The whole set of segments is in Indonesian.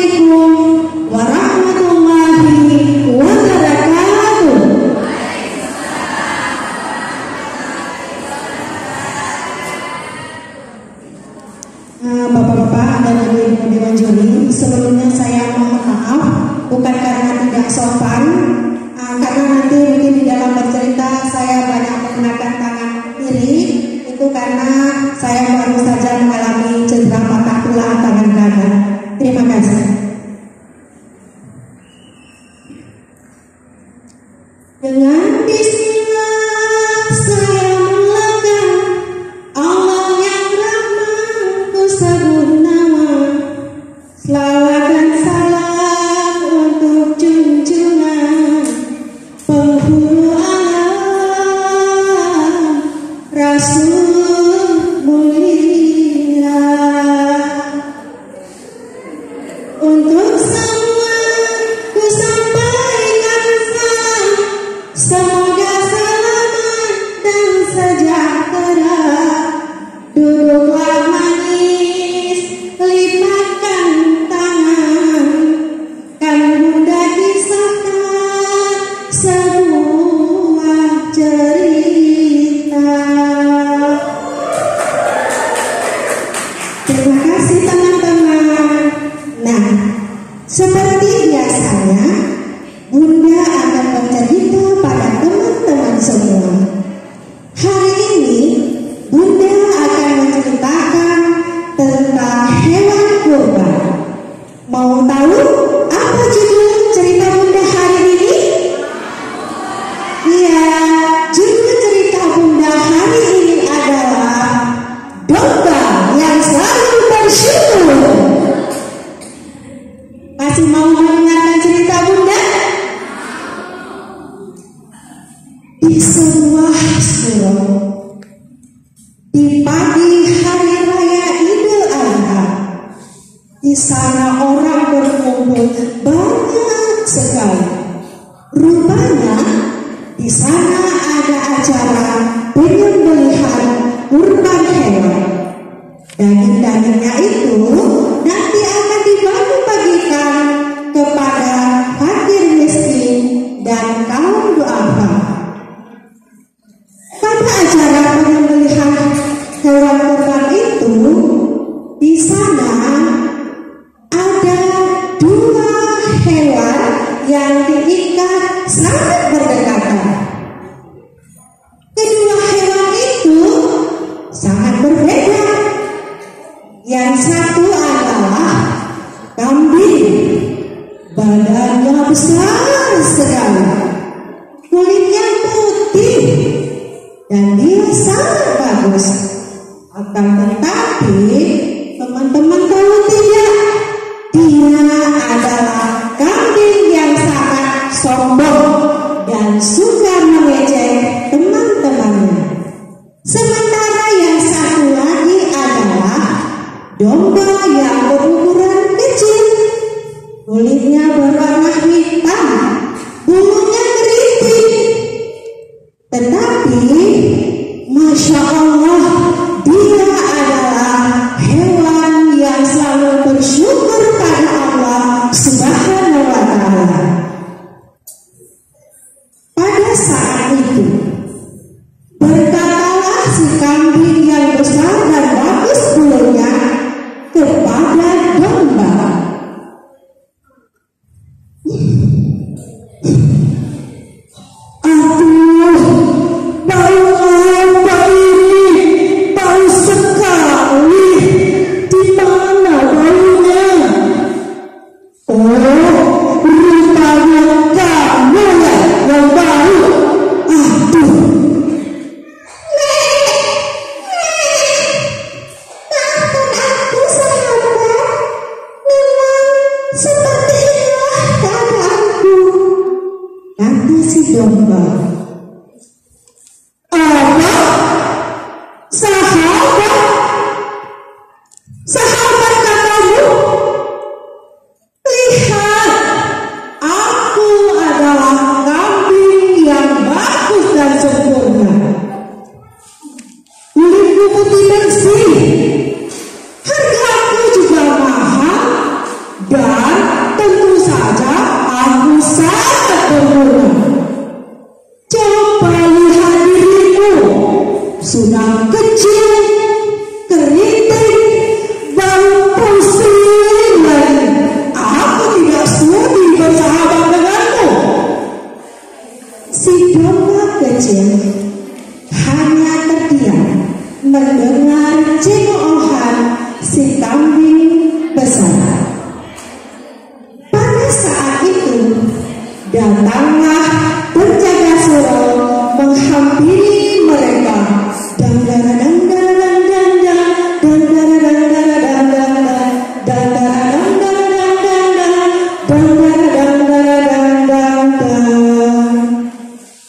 Assalamualaikum warahmatullahi wabarakatuh. Bapak-bapak dan ibu-ibu dewan juri, sebelumnya saya mohon maaf, bukan karena tidak sopan, karena nanti mungkin di dalam bercerita saya banyak menggunakan tangan kiri, itu karena saya baru saja mengalami cedera patah tulang tangan kanan. Terima kasih. Dengan bismillah saya mulakan, Allah yang Rahman ku sebut nama, selawat dan salam untuk junjungan penghulu alam Rasul mulia. Untuk semua ku sampaikan salam, semoga selamat dan sejahtera. Duduklah manis, lipatkan tangan, kan Bunda kisahkan sebuah cerita. Terima kasih teman-teman. Nah, seperti biasanya Bunda akan bercerita pada teman-teman semua. Hari ini Bunda akan menceritakan tentang hewan kurban. Mau tahu apa judul cerita Bunda hari ini? Iya, judul cerita Bunda hari ini adalah domba yang selalu bersyukur. Masih mau mendengarkan cerita Bunda? Di sebuah surau, di pagi hari raya Idul Adha, di sana orang berkumpul banyak sekali. Rupanya di sana ada acara penyembelihan kurban hewan. Daging-dagingnya itu nanti akan dibagi-bagikan kepada fakir miskin dan kaum duafa. Pada acara penyembelihan hewan kurban itu, di sana ada dua hewan yang diikat sangat berdekatan. Kedua hewan itu sangat berbeda. Yang satu adalah kambing, badannya besar sekali, kulitnya putih, dan dia sangat bagus. Akan tetapi teman-teman tahu tidak, dia adalah kambing yang sangat sombong dan suka mengejek teman-temannya. Sementara yang satu lagi adalah domba yang berukuran kecil, kulitnya berwarna hitam, bulunya keriting. Tetapi Masya Allah, dia adalah hewan yang selalu bersyukur pada Allah Subhanahu wa Ta'ala. Pada saat itu berkatalah si kambing yang besar dan bagus bulunya kepada domba, "Aduh, bau apa ini? Bau sekali. Di mana baunya?" "Oh, rupanya kamu ya yang bau. Aduh, maafkan aku sahabat, memang seperti inilah keadaanku," kata si domba. "Apa? Sahabat? Sahabat katamu? Lihat, aku adalah kambing yang bagus dan sempurna. Kulitku putih bersih, hargaku juga mahal, dan Datanglah penjaga surau menghampiri mereka.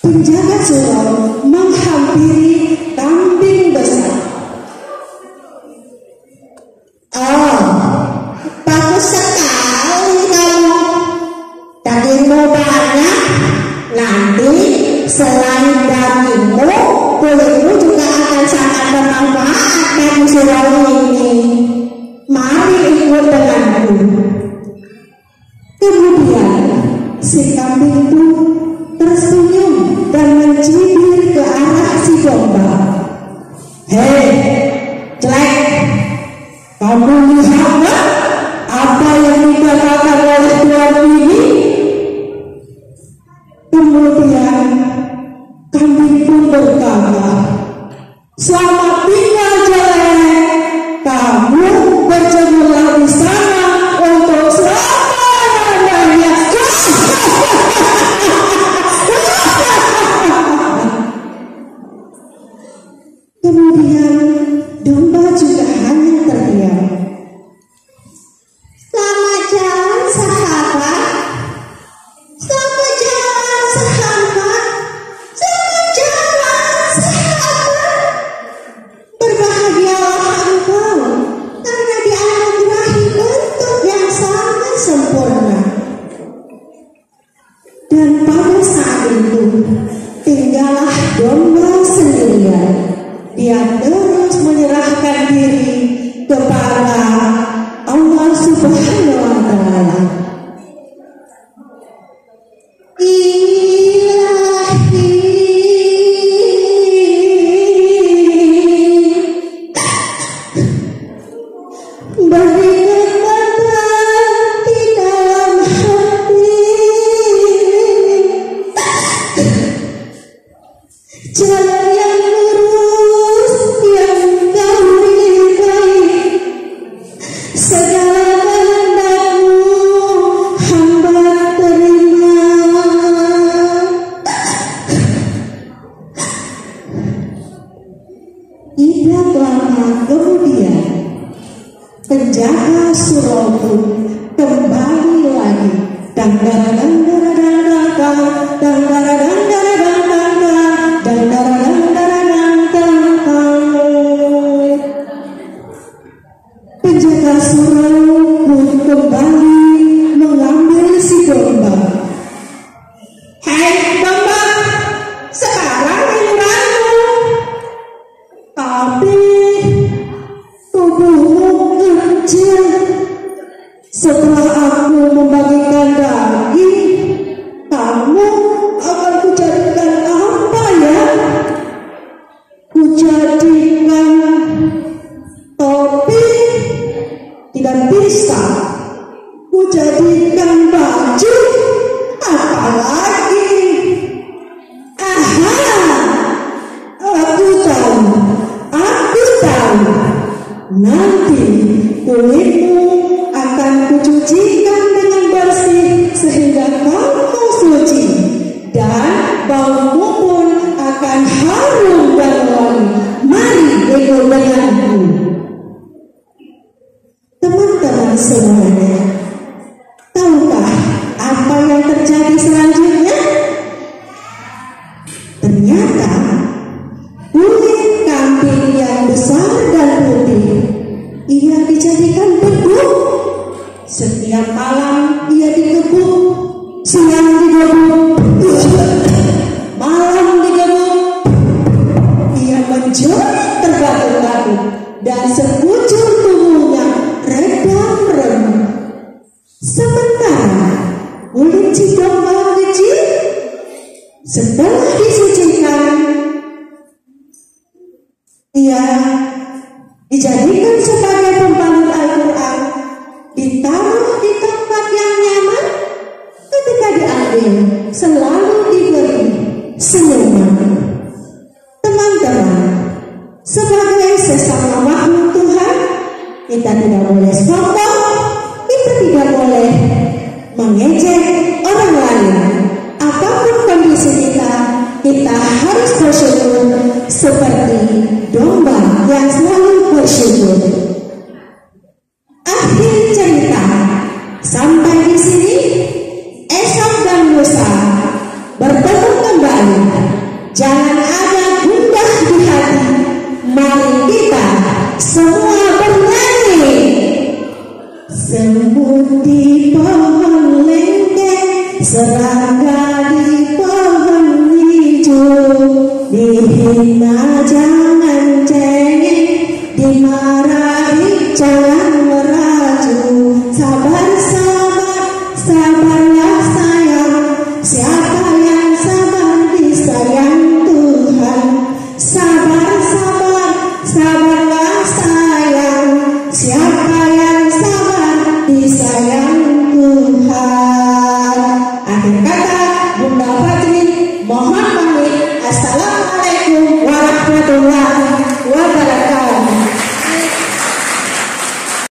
Penjaga surau menghampiri kambing besar. Oh, bagus sekali kamu. Dagingmu banyak. Nanti selain dagingmu, kulitmu juga akan sangat bermanfaat bagi surau ini. Mari ikut denganku. Kemudian si kambing itu tersenyum dan mencibir ke arah si domba. Hei, jelek, kamu lihat nggak apa yang dikatakan oleh Tuhan ini? Kemudian kambing pun berkata, selamat tinggal jelek, kamu berjemurlah di sana untuk selama-lamanya. Kemudian domba juga hanya terdiam. Selamat jalan sahabat. Selamat jalan sahabat. Selamat jalan sahabat. Berbahagialah engkau karena dianugerahi bentuk yang sangat sempurna. Dan pada saat itu tinggallah domba sendirian. Dia terus menyerahkan diri kepada Allah Subhanahu wa Ta'ala. Ilahi, beri kekuatan di dalam hati, jalan yang lurus yang kau ridhai, segala kehendak-Mu hamba terima. Tidak lama kemudian penjaga surau pun kembali lagi. Penjaga surau pun kembali mengambil si domba. Hei domba, sekarang giliranmu. Tapi tubuhmu kecil. Setelah aku membagikan daging, kamu akan kujadikan apa ya? Kujadikan topi? Tidak bisa. Kujadikan baju? Apalagi? Aha, aku tahu. Nanti kulitmu akan kucucikan dengan bersih sehingga kamu suci, dan baumu pun akan harum dan wangi. Mari ikut denganku. Teman-teman semuanya, tahukah apa yang terjadi selanjutnya? Ternyata kulit kambing yang besar dan putih ia dijadikan beduk. Setiap malam ia digebuk, siang digebuk, malam digebuk. Ia menjerit terbatu-batu dan sekujur tubuhnya redam-redam. Sementara kulit si domba kecil setelah disucikan, ia dijadikan sebagai pembalut Al-Quran, ditaruh di tempat yang nyaman. Ketika diambil, selalu diberi senyuman. Teman-teman, sebagai sesama makhluk Tuhan, kita tidak boleh sombong, kita tidak boleh mengejek orang lain. seperti domba yang selalu bersyukur. Akhir cerita sampai di sini. Esok dan lusa bertemu kembali. Jangan ada gundah di hati. Mari kita semua bernyanyi. Semut di pohon lengkeng, serangga di pohon hijau, dihina jangan cengeng, dimarah